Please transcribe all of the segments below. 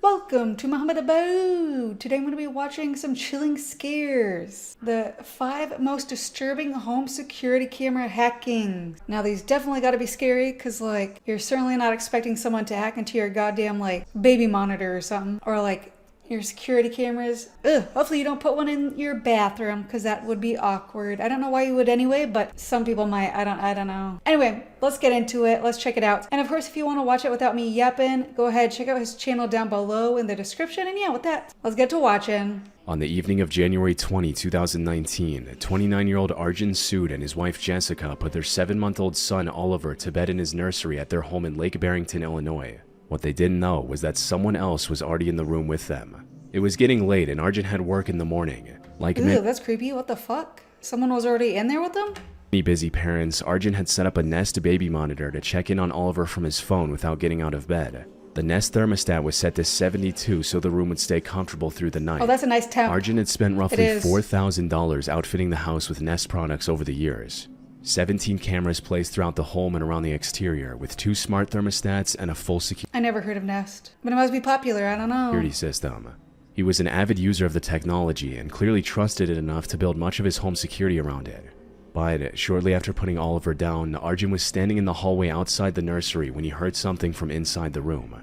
Welcome to Muhammad Abode. Today I'm going to be watching some chilling scares. The 5 most disturbing home security camera hacking. Now these definitely got to be scary because like you're certainly not expecting someone to hack into your goddamn like baby monitor or something. Or like your security cameras. Ugh, hopefully you don't put one in your bathroom because that would be awkward. I don't know why you would anyway, but some people might. I don't know. Anyway, let's get into it. Let's check it out. And of course, if you want to watch it without me yapping, go ahead, check out his channel down below in the description. And yeah, with that, let's get to watching. On the evening of January 20, 2019, 29-year-old Arjun Sood and his wife Jessica put their 7-month-old son Oliver to bed in his nursery at their home in Lake Barrington, Illinois. What they didn't know was that someone else was already in the room with them. It was getting late and Arjun had work in the morning. Ew, that's creepy. What the fuck? Someone was already in there with them? Many busy parents, Arjun had set up a Nest baby monitor to check in on Oliver from his phone without getting out of bed. The Nest thermostat was set to 72 so the room would stay comfortable through the night. Oh, that's a nice temp. Arjun had spent roughly $4,000 outfitting the house with Nest products over the years. 17 cameras placed throughout the home and around the exterior, with 2 smart thermostats and a full I never heard of Nest, but it must be popular, I don't know. security system. He was an avid user of the technology and clearly trusted it enough to build much of his home security around it. But shortly after putting Oliver down, Arjun was standing in the hallway outside the nursery when he heard something from inside the room.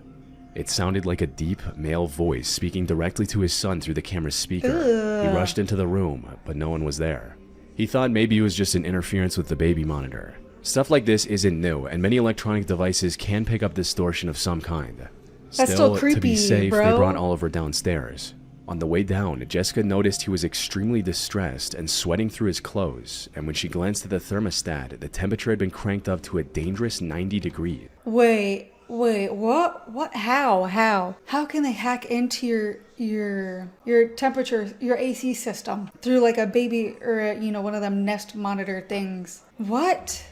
It sounded like a deep, male voice speaking directly to his son through the camera's speaker. Ugh. He rushed into the room, but no one was there. He thought maybe it was just an interference with the baby monitor. Stuff like this isn't new, and many electronic devices can pick up distortion of some kind. That's still creepy, to be safe, bro. they brought Oliver downstairs. On the way down, Jessica noticed he was extremely distressed and sweating through his clothes, and when she glanced at the thermostat, the temperature had been cranked up to a dangerous 90 degrees. Wait, what? How? How can they hack into your temperature, your AC system through like a baby or one of them Nest monitor things? What?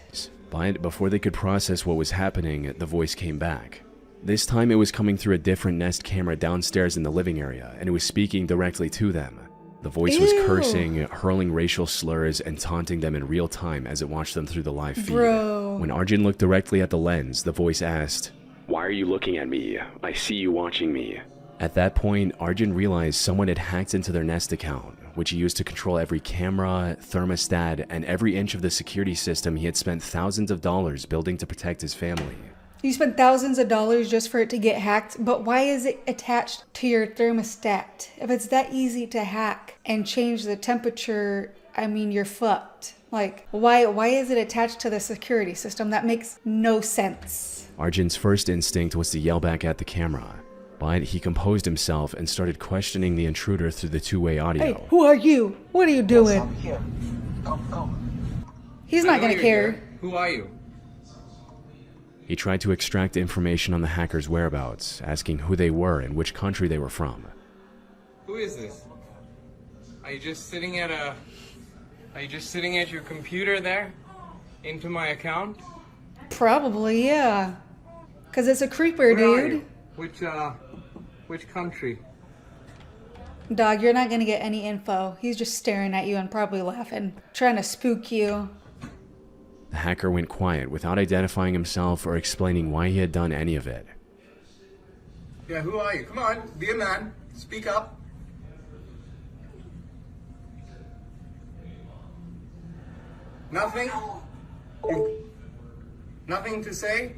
But before they could process what was happening, the voice came back. This time it was coming through a different Nest camera downstairs in the living area, and it was speaking directly to them. The voice was cursing, hurling racial slurs, and taunting them in real time as it watched them through the live feed. Bro. When Arjun looked directly at the lens, the voice asked, "Why are you looking at me? I see you watching me." At that point, Arjun realized someone had hacked into their Nest account, which he used to control every camera, thermostat, and every inch of the security system he had spent thousands of dollars building to protect his family. You spent thousands of dollars just for it to get hacked, but why is it attached to your thermostat? If it's that easy to hack and change the temperature, I mean, you're fucked. Like, why is it attached to the security system? That makes no sense. Arjun's first instinct was to yell back at the camera, but he composed himself and started questioning the intruder through the two-way audio. Hey, who are you? What are you doing? Yes, I'm here. Come. He's not gonna care. Here. Who are you? He tried to extract information on the hacker's whereabouts, asking who they were and which country they were from. Who is this? Are you just sitting at your computer there? Into my account? Probably, yeah. Cause it's a creeper, Where are dude. you? Which country? Dog, you're not gonna get any info. He's just staring at you and probably laughing, trying to spook you. The hacker went quiet without identifying himself or explaining why he had done any of it. Yeah, who are you? Come on, be a man. Speak up. Nothing? Nothing to say?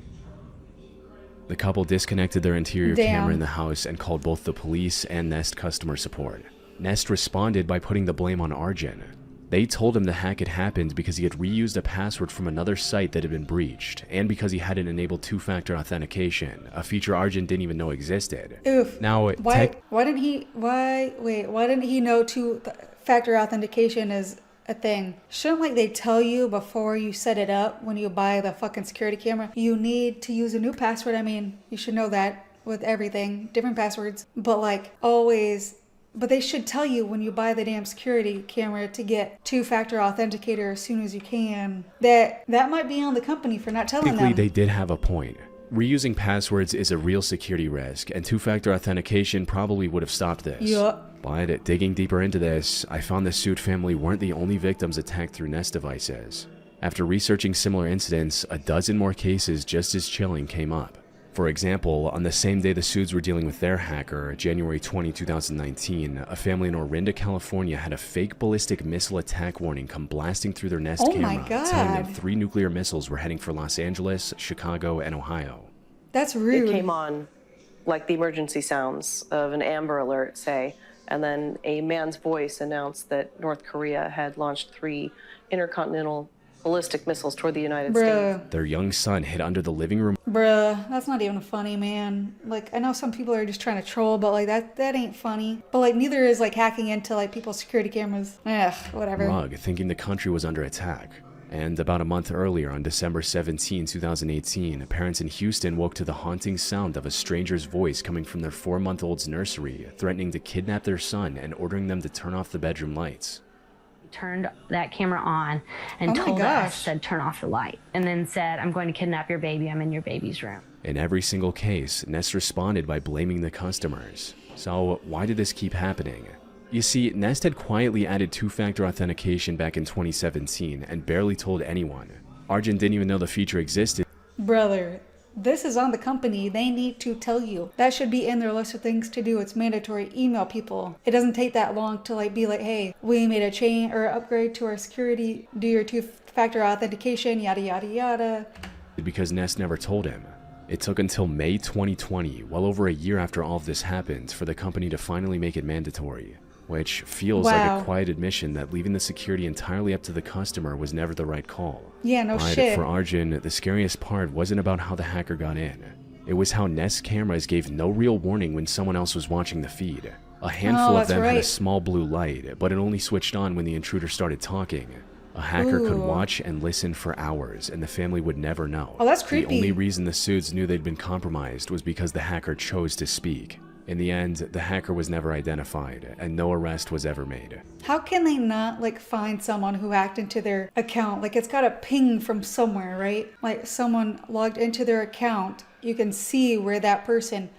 The couple disconnected their interior Damn. camera in the house and called both the police and Nest customer support. Nest responded by putting the blame on Arjun. They told him the hack had happened because he had reused a password from another site that had been breached, and because he hadn't enabled two-factor authentication, a feature Arjun didn't even know existed. Oof. Now, why didn't he know two-factor authentication is a thing? Shouldn't like they tell you before you set it up when you buy the fucking security camera? You need to use a new password. I mean, you should know that with everything, different passwords, but like always. But they should tell you when you buy the damn security camera to get two-factor authenticator as soon as you can. That might be on the company for not telling them. They did have a point. Reusing passwords is a real security risk, and two-factor authentication probably would have stopped this. Yup. But digging deeper into this, I found the Sood family weren't the only victims attacked through Nest devices. After researching similar incidents, a dozen more cases just as chilling came up. For example, on the same day the Suds were dealing with their hacker, January 20, 2019, a family in Orinda, California had a fake ballistic missile attack warning come blasting through their Nest camera, telling them 3 nuclear missiles were heading for Los Angeles, Chicago, and Ohio. That's rude. It came on like the emergency sounds of an Amber Alert, say, and then a man's voice announced that North Korea had launched 3 intercontinental ballistic missiles toward the United States. Their young son hid under the living room. Bruh, that's not even funny, man. Like, I know some people are just trying to troll, but like that ain't funny. But like neither is like hacking into like people's security cameras. Ugh, whatever. Rug, thinking the country was under attack. And about a month earlier, on December 17, 2018, parents in Houston woke to the haunting sound of a stranger's voice coming from their 4-month-old's nursery, threatening to kidnap their son and ordering them to turn off the bedroom lights. Turned that camera on and told us, said, turn off the light, and then said, I'm going to kidnap your baby. I'm in your baby's room. In every single case, Nest responded by blaming the customers. So why did this keep happening? You see, Nest had quietly added 2-factor authentication back in 2017 and barely told anyone. Arjun didn't even know the feature existed. Brother, this is on the company. They need to tell you. That should be in their list of things to do. It's mandatory. Email people. It doesn't take that long to like be like, hey, we made a change or upgrade to our security, do your 2-factor authentication, yada, yada, yada. Because Nest never told him. It took until May 2020, well over a year after all of this happened, for the company to finally make it mandatory. Which feels like a quiet admission that leaving the security entirely up to the customer was never the right call. Yeah, no but shit. For Arjun, the scariest part wasn't about how the hacker got in. It was how Nest cameras gave no real warning when someone else was watching the feed. A handful of them had a small blue light, but it only switched on when the intruder started talking. A hacker could watch and listen for hours, and the family would never know. Oh, that's creepy. The only reason the Suds knew they'd been compromised was because the hacker chose to speak. In the end, the hacker was never identified, and no arrest was ever made. How can they not, like, find someone who hacked into their account? Like, it's got a ping from somewhere, right? Like, someone logged into their account. You can see where that person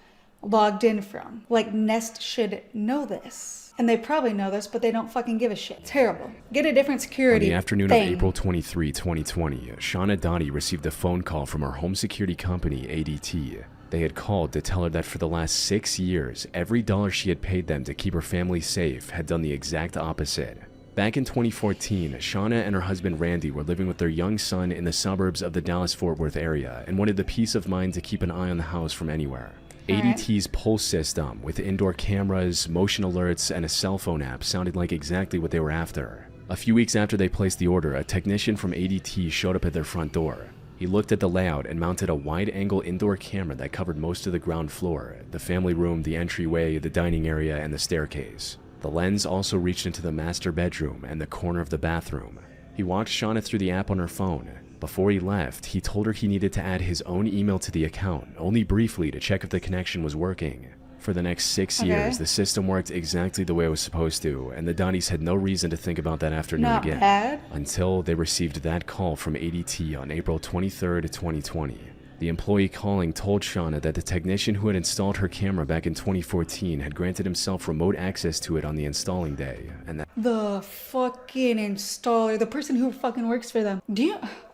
logged in from. Like, Nest should know this. And they probably know this, but they don't fucking give a shit. Terrible. Get a different security On the afternoon thing. of April 23, 2020, Shauna Dottie received a phone call from her home security company, ADT. They had called to tell her that for the last 6 years, every dollar she had paid them to keep her family safe had done the exact opposite. Back in 2014, Shauna and her husband Randy were living with their young son in the suburbs of the Dallas-Fort Worth area and wanted the peace of mind to keep an eye on the house from anywhere. ADT's Pulse system, with indoor cameras, motion alerts, and a cell phone app sounded like exactly what they were after. A few weeks after they placed the order, a technician from ADT showed up at their front door. He looked at the layout and mounted a wide-angle indoor camera that covered most of the ground floor, the family room, the entryway, the dining area, and the staircase. The lens also reached into the master bedroom and the corner of the bathroom. He walked Shauna through the app on her phone. Before he left, he told her he needed to add his own email to the account, only briefly to check if the connection was working. For the next 6 years, the system worked exactly the way it was supposed to, and the Dotties had no reason to think about that afternoon again. Until they received that call from ADT on April 23, 2020. The employee calling told Shauna that the technician who had installed her camera back in 2014 had granted himself remote access to it on the installing day, and that the fucking installer, the person who fucking works for them.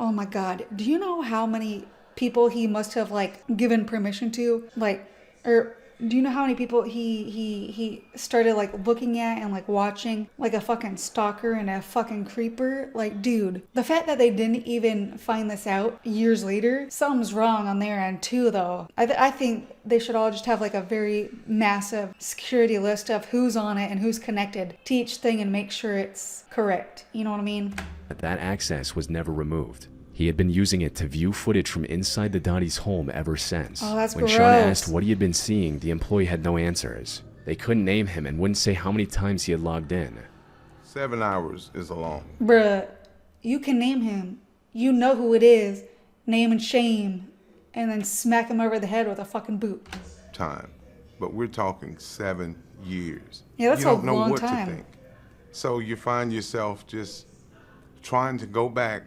Oh my god, do you know how many people he must have like given permission to? Do you know how many people he started like looking at and like watching, like a fucking stalker and a fucking creeper? Like, dude, the fact that they didn't even find this out years later, something's wrong on their end too, though. I think they should all just have like a very massive security list of who's on it and who's connected to each thing and make sure it's correct. You know what I mean? That access was never removed. He had been using it to view footage from inside the Dottie's home ever since. Oh, that's when gross. Shauna asked what he had been seeing, the employee had no answers. They couldn't name him and wouldn't say how many times he had logged in. 7 hours is a long. Bruh, you can name him. You know who it is. Name and shame. And then smack him over the head with a fucking boot. Time. But we're talking 7 years. Yeah, that's a long time. You don't know long what time. to think. So you find yourself just trying to go back.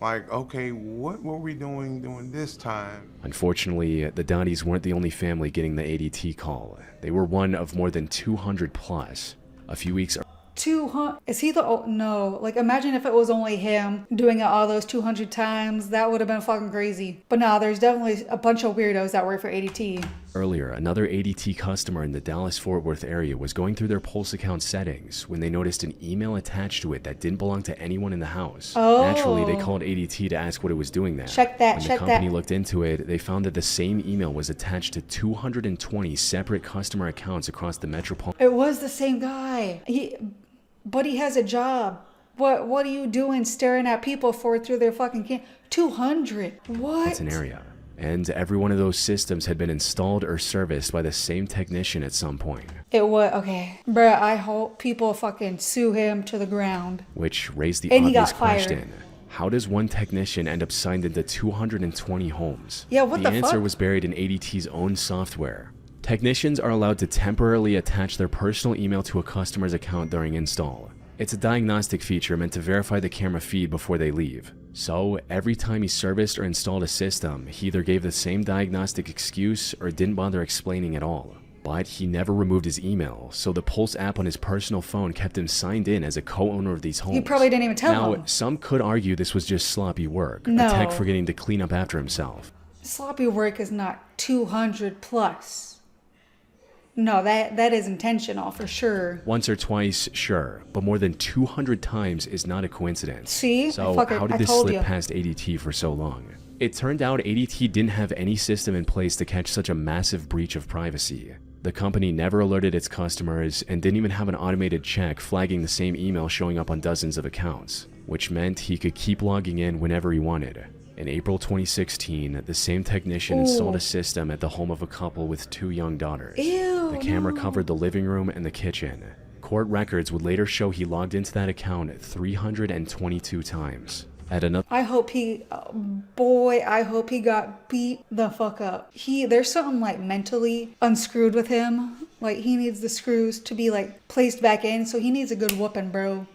Like, okay, what were we doing this time? Unfortunately, the Dotties weren't the only family getting the ADT call. They were one of more than 200 plus. A few weeks 200. Is he the, oh, no. Like, imagine if it was only him doing it all those 200 times. That would have been fucking crazy. But nah, there's definitely a bunch of weirdos that work for ADT. Earlier, another ADT customer in the Dallas-Fort Worth area was going through their Pulse account settings when they noticed an email attached to it that didn't belong to anyone in the house. Oh. Naturally, they called ADT to ask what it was doing there. Check that, when check the company that. looked into it, they found that the same email was attached to 220 separate customer accounts across the metropolitan. It was the same guy. But he has a job. What are you doing staring at people through their fucking 200? What? That's an area. And every one of those systems had been installed or serviced by the same technician at some point. It was, okay. Bruh, I hope people fucking sue him to the ground. Which raised the And he obvious got fired. question. How does one technician end up signed into 220 homes? Yeah, what the answer fuck? was buried in ADT's own software. Technicians are allowed to temporarily attach their personal email to a customer's account during install. It's a diagnostic feature meant to verify the camera feed before they leave. So, every time he serviced or installed a system, he either gave the same diagnostic excuse or didn't bother explaining at all. But he never removed his email, so the Pulse app on his personal phone kept him signed in as a co-owner of these homes. He probably didn't even tell Now, him. some could argue this was just sloppy work, No. a tech forgetting to clean up after himself. Sloppy work is not 200 plus. No, that is intentional for sure. Once or twice, sure, but more than 200 times is not a coincidence. See? So how did this slip past ADT for so long? It turned out ADT didn't have any system in place to catch such a massive breach of privacy. The company never alerted its customers and didn't even have an automated check flagging the same email showing up on dozens of accounts, which meant he could keep logging in whenever he wanted. In April 2016, the same technician installed a system at the home of a couple with 2 young daughters. Ew, the camera covered the living room and the kitchen. Court records would later show he logged into that account 322 times. At another, I hope he got beat the fuck up. There's something like mentally unscrewed with him. Like he needs the screws to be like placed back in, so he needs a good whooping, bro.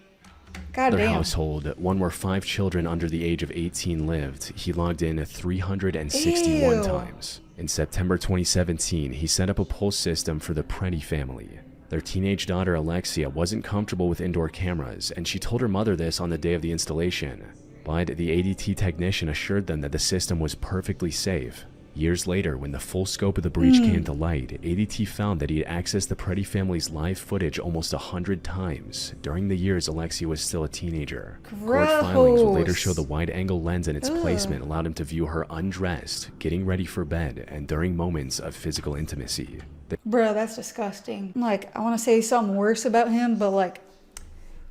God their damn. household, one where 5 children under the age of 18 lived, he logged in 361 Ew. times. In September 2017, he set up a Pulse system for the Preddy family. Their teenage daughter Alexia wasn't comfortable with indoor cameras, and she told her mother this on the day of the installation. But the ADT technician assured them that the system was perfectly safe. Years later, when the full scope of the breach came to light, ADT found that he had accessed the Preddy family's live footage almost 100 times during the years Alexia was still a teenager. Court filings would later show the wide-angle lens and its placement allowed him to view her undressed, getting ready for bed, and during moments of physical intimacy. Bro, that's disgusting. Like, I want to say something worse about him, but like,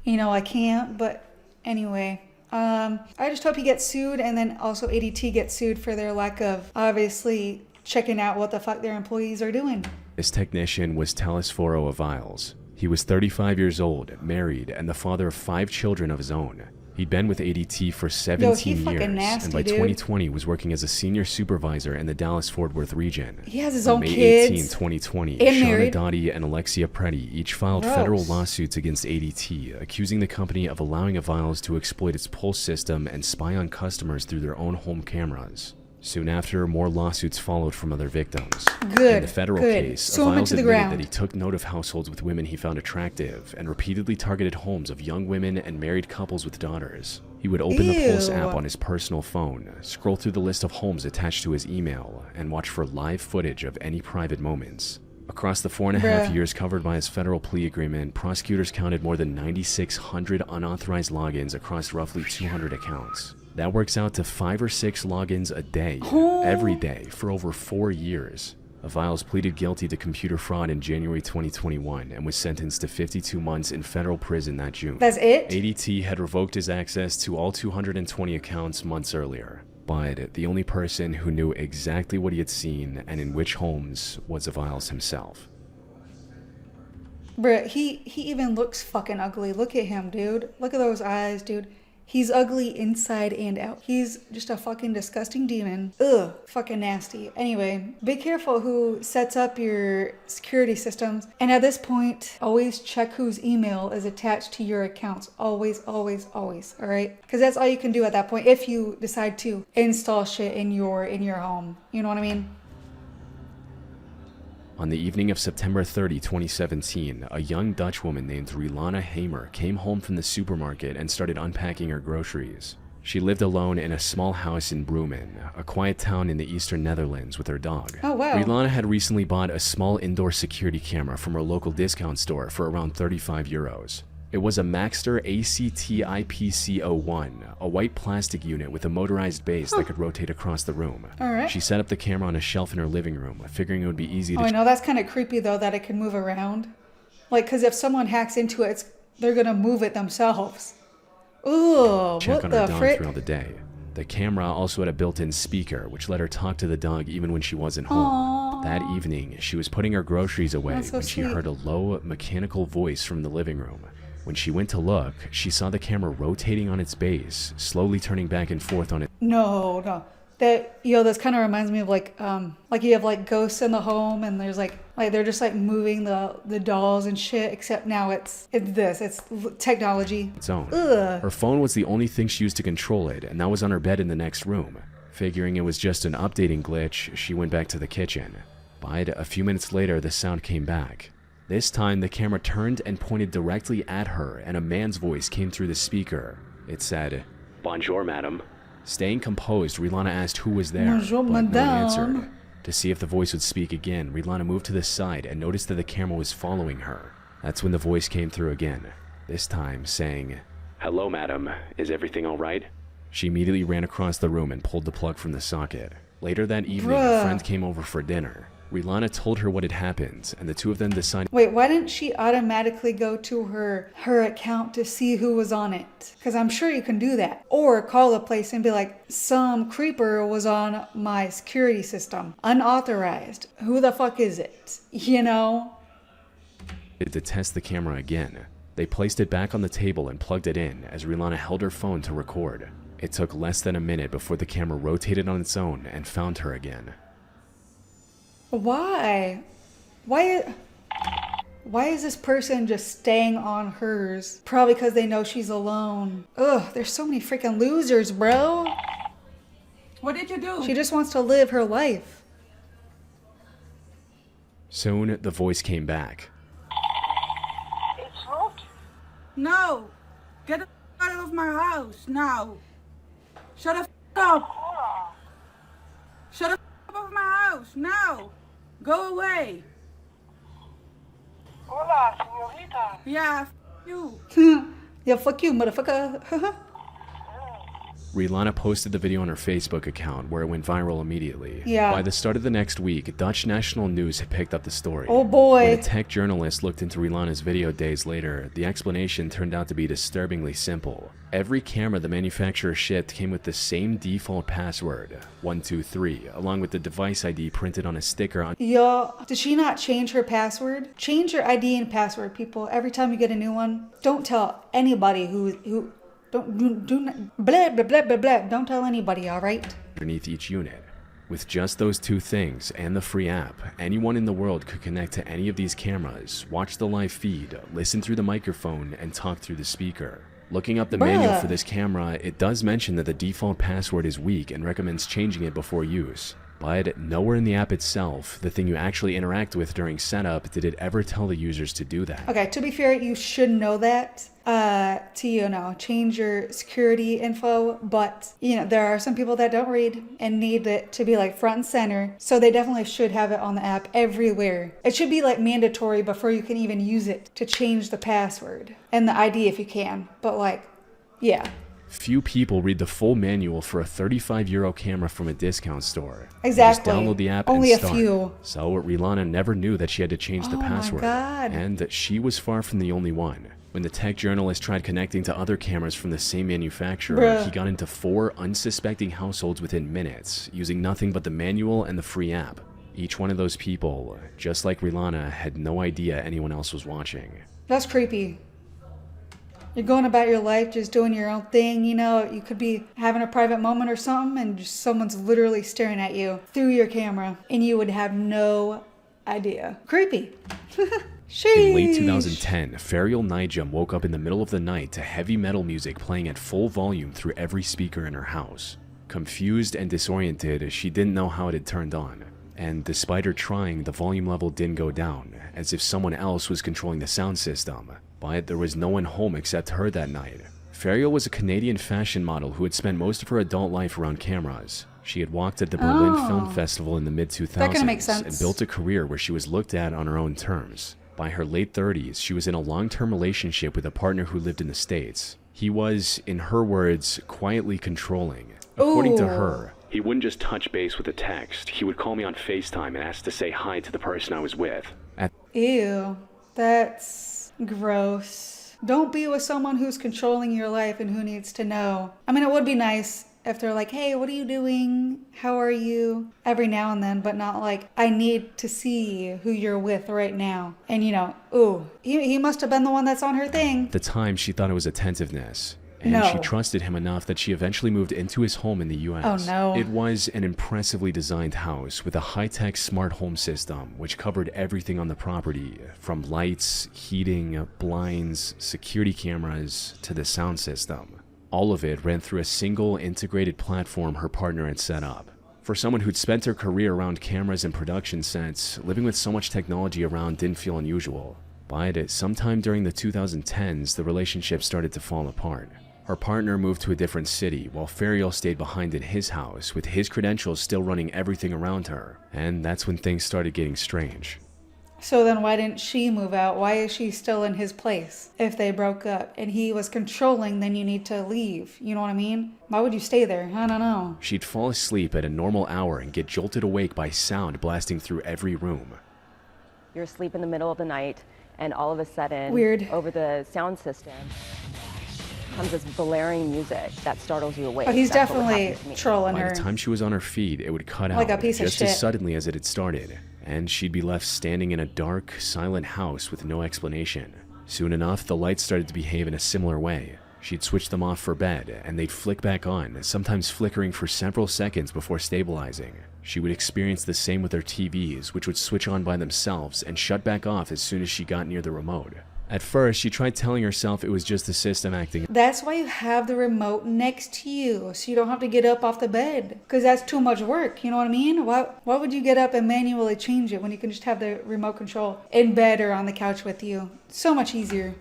I can't. But anyway, I just hope he gets sued, and then also ADT gets sued for their lack of obviously checking out what the fuck their employees are doing. This technician was Telesforo Aviles. He was 35 years old, married, and the father of 5 children of his own. He'd been with ADT for 17 years, nasty, and by dude. 2020 was working as a senior supervisor in the Dallas-Fort Worth region. He has his On own May kids. 18, 2020, and Shauna married. Dottie and Alexia Preddy each filed Gross. federal lawsuits against ADT, accusing the company of allowing Aviles to exploit its Pulse system and spy on customers through their own home cameras. Soon after, more lawsuits followed from other victims. Good, In the federal good. case, Sue him Aviles into the admitted ground. that he took note of households with women he found attractive and repeatedly targeted homes of young women and married couples with daughters. He would open the Pulse Ew. app on his personal phone, scroll through the list of homes attached to his email, and watch for live footage of any private moments. Across the 4.5 Bruh. years covered by his federal plea agreement, prosecutors counted more than 9,600 unauthorized logins across roughly 200 accounts. That works out to 5 or 6 logins a day, every day, for over 4 years. Aviles pleaded guilty to computer fraud in January 2021 and was sentenced to 52 months in federal prison that June. That's it? ADT had revoked his access to all 220 accounts months earlier, but the only person who knew exactly what he had seen and in which homes was Aviles himself. Bruh, he even looks fucking ugly. Look at him, dude. Look at those eyes, dude. He's ugly inside and out. He's just a fucking disgusting demon. Ugh, fucking nasty. Anyway, be careful who sets up your security systems. And at this point, always check whose email is attached to your accounts. Always, always, always. All right? Because that's all you can do at that point if you decide to install shit in your home. You know what I mean? On the evening of September 30, 2017, a young Dutch woman named Rilana Hamer came home from the supermarket and started unpacking her groceries. She lived alone in a small house in Bremen, a quiet town in the eastern Netherlands, with her dog. Oh, wow. Rilana had recently bought a small indoor security camera from her local discount store for around 35 euros. It was a Maxter ACT-IPC01, a white plastic unit with a motorized base that could rotate across the room. All right. She set up the camera on a shelf in her living room, figuring it would be easy to... Oh, I know, that's kind of creepy, though, that it can move around. Like, because if someone hacks into it, they're going to move it themselves. Ooh, check what on the her dog frick? throughout the day. The camera also had a built-in speaker, which let her talk to the dog even when she wasn't home. Aww. That evening, she was putting her groceries away That's so when she sweet. heard a low, mechanical voice from the living room. When she went to look, she saw the camera rotating on its base, slowly turning back and forth on it. No. This kind of reminds me of like you have like ghosts in the home, and there's like they're just like moving the dolls and shit, except now it's technology. Its own. Ugh. Her phone was the only thing she used to control it, and that was on her bed in the next room. Figuring it was just an updating glitch, she went back to the kitchen. But a few minutes later, the sound came back. This time, the camera turned and pointed directly at her, and a man's voice came through the speaker. It said, "Bonjour, madam." Staying composed, Rilana asked who was there, Bonjour, but no one madame. answered. To see if the voice would speak again, Rilana moved to the side and noticed that the camera was following her. That's when the voice came through again, this time saying, "Hello, madam. Is everything all right?" She immediately ran across the room and pulled the plug from the socket. Later that evening, Bruh. a friend came over for dinner. Rilana told her what had happened, and the two of them decided... Wait, why didn't she automatically go to her account to see who was on it? Because I'm sure you can do that. Or call the place and be like, some creeper was on my security system. Unauthorized. Who the fuck is it? You know? to test the camera again. They placed it back on the table and plugged it in as Rilana held her phone to record. It took less than a minute before the camera rotated on its own and found her again. Why? Why is this person just staying on hers? Probably because they know she's alone. Ugh, there's so many freaking losers, bro. What did you do? She just wants to live her life. Soon, the voice came back. It's hot. No. Get the out of my house now. Shut the up. Shut the up of my house now. Go away. Hola, señorita. Yeah, you. Yeah, fuck you, motherfucker. Rilana posted the video on her Facebook account, where it went viral immediately. Yeah. By the start of the next week, Dutch national news had picked up the story. Oh boy. When a tech journalist looked into Rilana's video days later, the explanation turned out to be disturbingly simple. Every camera the manufacturer shipped came with the same default password, 123, along with the device ID printed on a sticker on... Yo, did she not change her password? Change your ID and password, people. Every time you get a new one, don't tell anybody who don't do blah blah blah blah blah. Don't tell anybody, all right? underneath each unit. With just those two things and the free app, anyone in the world could connect to any of these cameras, watch the live feed, listen through the microphone, and talk through the speaker. Looking up the manual for this camera, it does mention that the default password is weak and recommends changing it before use. But nowhere in the app itself, the thing you actually interact with during setup, did it ever tell the users to do that. Okay, to be fair, you should know that to, change your security info. But, there are some people that don't read and need it to be like front and center. So they definitely should have it on the app everywhere. It should be like mandatory before you can even use it to change the password and the ID if you can. But yeah. Few people read the full manual for a 35 euro camera from a discount store. Exactly. Just download the app Only and a start. few. So Rilana never knew that she had to change the password. My God. And she was far from the only one. When the tech journalist tried connecting to other cameras from the same manufacturer, Bruh. he got into 4 unsuspecting households within minutes, using nothing but the manual and the free app. Each one of those people, just like Rilana, had no idea anyone else was watching. That's creepy. You're going about your life just doing your own thing, you could be having a private moment or something and just someone's literally staring at you through your camera and you would have no idea. Creepy. In late 2010, Ferial Nijam woke up in the middle of the night to heavy metal music playing at full volume through every speaker in her house. Confused and disoriented, she didn't know how it had turned on. and despite her trying, the volume level didn't go down, as if someone else was controlling the sound system. But there was no one home except her that night. Ferial was a Canadian fashion model who had spent most of her adult life around cameras. She had walked at the Berlin Film Festival in the mid-2000s and built a career where she was looked at on her own terms. By her late 30s, she was in a long-term relationship with a partner who lived in the States. He was, in her words, quietly controlling. According to her, he wouldn't just touch base with a text. He would call me on FaceTime and ask to say hi to the person I was with. Ew, that's gross. Don't be with someone who's controlling your life and who needs to know. I mean, it would be nice if they're like, hey, what are you doing? How are you? Every now and then, but not like, I need to see who you're with right now. And you know, ooh, he must have been the one that's on her thing. At the time, she thought it was attentiveness. And she trusted him enough that she eventually moved into his home in the US. Oh no. It was an impressively designed house with a high-tech smart home system which covered everything on the property, from lights, heating, blinds, security cameras, to the sound system. All of it ran through a single integrated platform her partner had set up. For someone who'd spent her career around cameras and production sets, living with so much technology around didn't feel unusual. But sometime during the 2010s, the relationship started to fall apart. Her partner moved to a different city, while Ferial stayed behind in his house, with his credentials still running everything around her. And that's when things started getting strange. So then why didn't she move out? Why is she still in his place? If they broke up and he was controlling, then you need to leave. You know what I mean? Why would you stay there? I don't know. She'd fall asleep at a normal hour and get jolted awake by sound blasting through every room. You're asleep in the middle of the night, and all of a sudden, over the sound system, comes this blaring music that startles you awake. Oh, he's definitely trolling her. By the time she was on her feet, it would cut out like a piece of just shit. as suddenly as it had started, and she'd be left standing in a dark, silent house with no explanation. Soon enough, the lights started to behave in a similar way. She'd switch them off for bed, and they'd flick back on, sometimes flickering for several seconds before stabilizing. She would experience the same with her TVs, which would switch on by themselves and shut back off as soon as she got near the remote. At first, she tried telling herself it was just the system acting. That's why you have the remote next to you, so you don't have to get up off the bed. Because that's too much work, you know what I mean? Why would you get up and manually change it when you can just have the remote control in bed or on the couch with you? So much easier.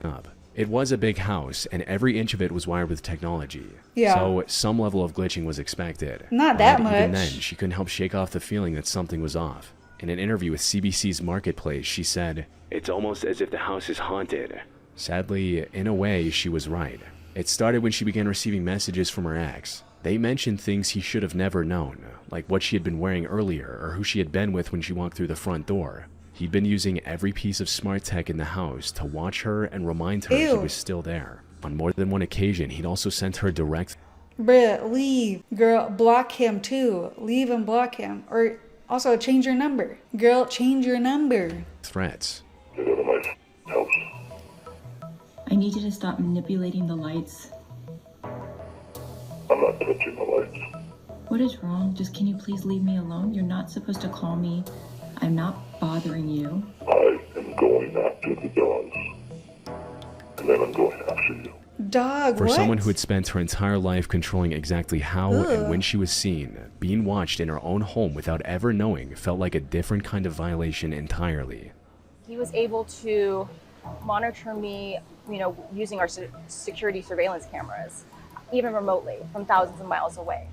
It was a big house, and every inch of it was wired with technology. Yeah. So some level of glitching was expected. Not that much. Even then, she couldn't help shake off the feeling that something was off. In an interview with CBC's Marketplace, she said, "It's almost as if the house is haunted." Sadly, in a way, she was right. It started when she began receiving messages from her ex. They mentioned things he should have never known, like what she had been wearing earlier or who she had been with when she walked through the front door. He'd been using every piece of smart tech in the house to watch her and remind her he was still there. On more than one occasion, he'd also sent her direct... Bruh, leave. Girl, block him too. Leave and block him. Or also change your number. Girl, change your number. threats. Get out of my house. I need you to stop manipulating the lights. I'm not touching the lights. What is wrong? Just can you please leave me alone? You're not supposed to call me. I'm not bothering you. I am going after the dogs. And then I'm going after you. Dog, For someone who had spent her entire life controlling exactly how and when she was seen, being watched in her own home without ever knowing felt like a different kind of violation entirely. He was able to monitor me, using our security surveillance cameras, even remotely, from thousands of miles away.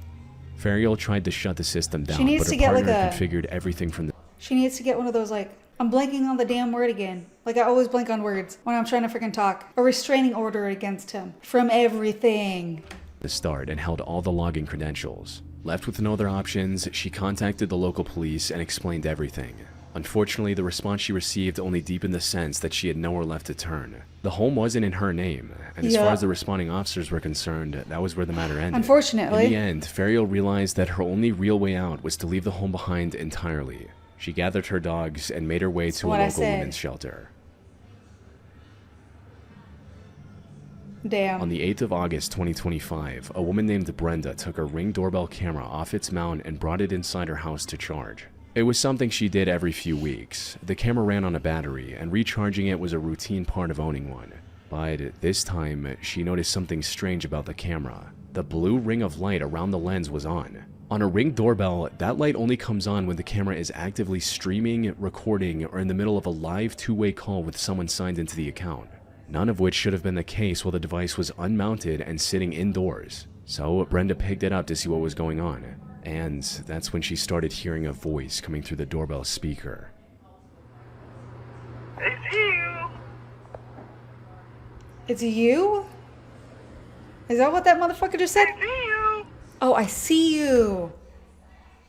Ferial tried to shut the system down, She needs but to her get partner like configured everything from the... She needs to get one of those, like, I'm blanking on the damn word again. Like, I always blank on words when I'm trying to freaking talk. A restraining order against him. From everything. ...the start and held all the login credentials. Left with no other options, she contacted the local police and explained everything. Unfortunately, the response she received only deepened the sense that she had nowhere left to turn. The home wasn't in her name, and as far as the responding officers were concerned, that was where the matter ended. Unfortunately. In the end, Ferial realized that her only real way out was to leave the home behind entirely. She gathered her dogs and made her way to a local women's shelter. Damn. On the 8th of August 2025, a woman named Brenda took her Ring doorbell camera off its mount and brought it inside her house to charge. It was something she did every few weeks. The camera ran on a battery, and recharging it was a routine part of owning one. But this time, she noticed something strange about the camera. The blue ring of light around the lens was on. On a Ring doorbell, that light only comes on when the camera is actively streaming, recording, or in the middle of a live two-way call with someone signed into the account. None of which should have been the case while the device was unmounted and sitting indoors. So Brenda picked it up to see what was going on. And that's when she started hearing a voice coming through the doorbell speaker. It's you. It's you? Is that what that motherfucker just said? I see you. Oh, I see you.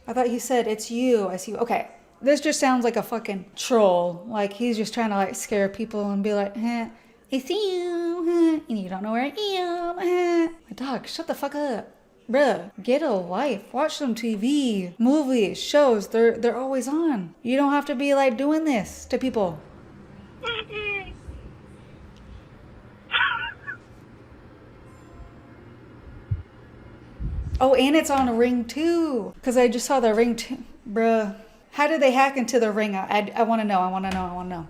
I thought he said, it's you. I see you. Okay. This just sounds like a fucking troll. Like he's just trying to like scare people and be like, I see you. And you don't know where I am. My dog, shut the fuck up. Bruh, get a life. Watch some TV, movies, shows. They're always on. You don't have to be like doing this to people. Oh, and it's on a Ring too. Because I just saw the Ring too. Bruh. How did they hack into the Ring? I want to know.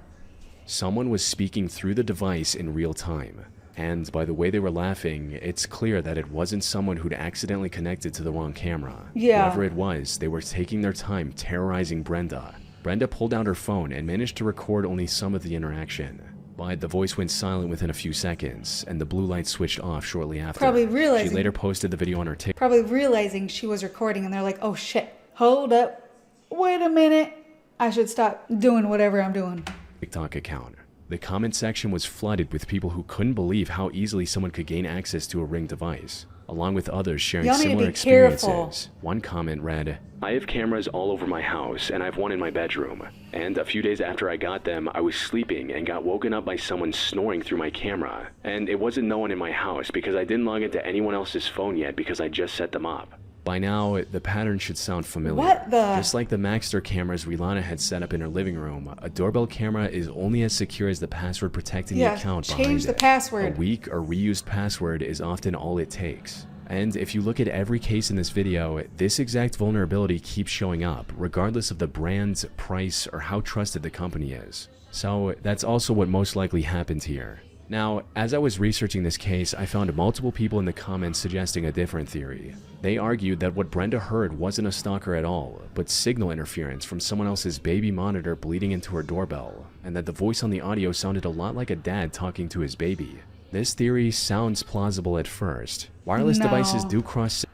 Someone was speaking through the device in real time. And by the way they were laughing, it's clear that it wasn't someone who'd accidentally connected to the wrong camera. Yeah. Whoever it was, they were taking their time terrorizing Brenda. Brenda pulled out her phone and managed to record only some of the interaction. But the voice went silent within a few seconds, and the blue light switched off shortly after. Probably realizing. She later posted the video on her TikTok. Probably realizing she was recording, and they're like, oh shit, hold up, wait a minute, I should stop doing whatever I'm doing. TikTok account. The comment section was flooded with people who couldn't believe how easily someone could gain access to a Ring device, along with others sharing similar experiences. Careful. One comment read, I have cameras all over my house, and I have one in my bedroom. And a few days after I got them, I was sleeping and got woken up by someone snoring through my camera. And it wasn't no one in my house because I didn't log into anyone else's phone yet because I just set them up. By now, the pattern should sound familiar. What the? Just like the Maxter cameras Rilana had set up in her living room, a doorbell camera is only as secure as the password protecting the account behind it. Change the password. A weak or reused password is often all it takes. And if you look at every case in this video, this exact vulnerability keeps showing up, regardless of the brand, price, or how trusted the company is. So that's also what most likely happened here. Now, as I was researching this case, I found multiple people in the comments suggesting a different theory. They argued that what Brenda heard wasn't a stalker at all, but signal interference from someone else's baby monitor bleeding into her doorbell, and that the voice on the audio sounded a lot like a dad talking to his baby. This theory sounds plausible at first. Wireless devices do cross...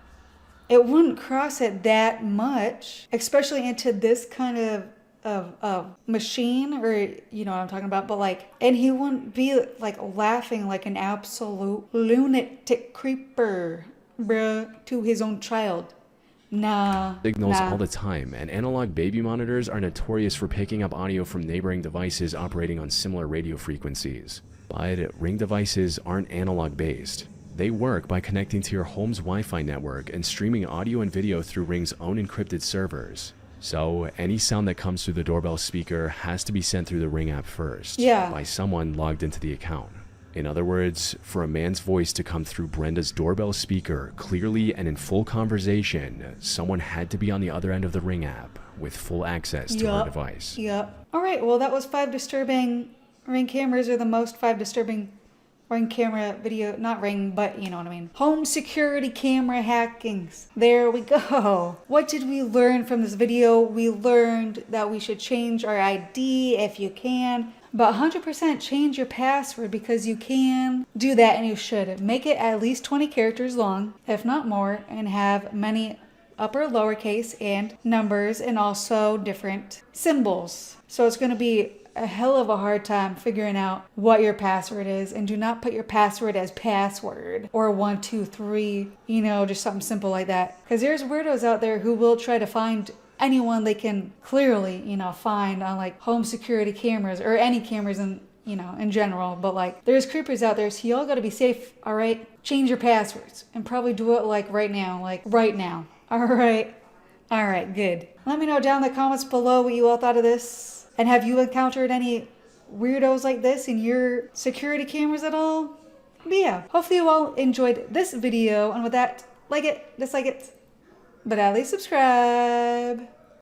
It wouldn't cross it that much, especially into this kind of machine, or you know what I'm talking about, but like, and he wouldn't be like laughing like an absolute lunatic creeper, bruh, to his own child. Signals all the time, and analog baby monitors are notorious for picking up audio from neighboring devices operating on similar radio frequencies. But Ring devices aren't analog based. They work by connecting to your home's Wi-Fi network and streaming audio and video through Ring's own encrypted servers. So any sound that comes through the doorbell speaker has to be sent through the Ring app first by someone logged into the account. In other words, for a man's voice to come through Brenda's doorbell speaker clearly and in full conversation, someone had to be on the other end of the Ring app with full access to her device. All right, well, that was 5 disturbing Ring cameras, or the most 5 disturbing Ring camera video, not Ring, but you know what I mean. Home security camera hackings. There we go. What did we learn from this video? We learned that we should change our ID if you can, but 100% change your password, because you can do that, and you should. Make it at least 20 characters long, if not more, and have many upper, lowercase, and numbers, and also different symbols. So it's going to be a hell of a hard time figuring out what your password is, and do not put your password as password or 123, you know, just something simple like that, because there's weirdos out there who will try to find anyone they can clearly, you know, find on like home security cameras, or any cameras in, you know, in general. But like, there's creepers out there, so y'all gotta be safe. All right, change your passwords, and probably do it like right now. All right, good. Let me know down in the comments below what you all thought of this. And have you encountered any weirdos like this in your security cameras at all? But yeah, hopefully you all enjoyed this video. And with that, like it, dislike it, but at least subscribe.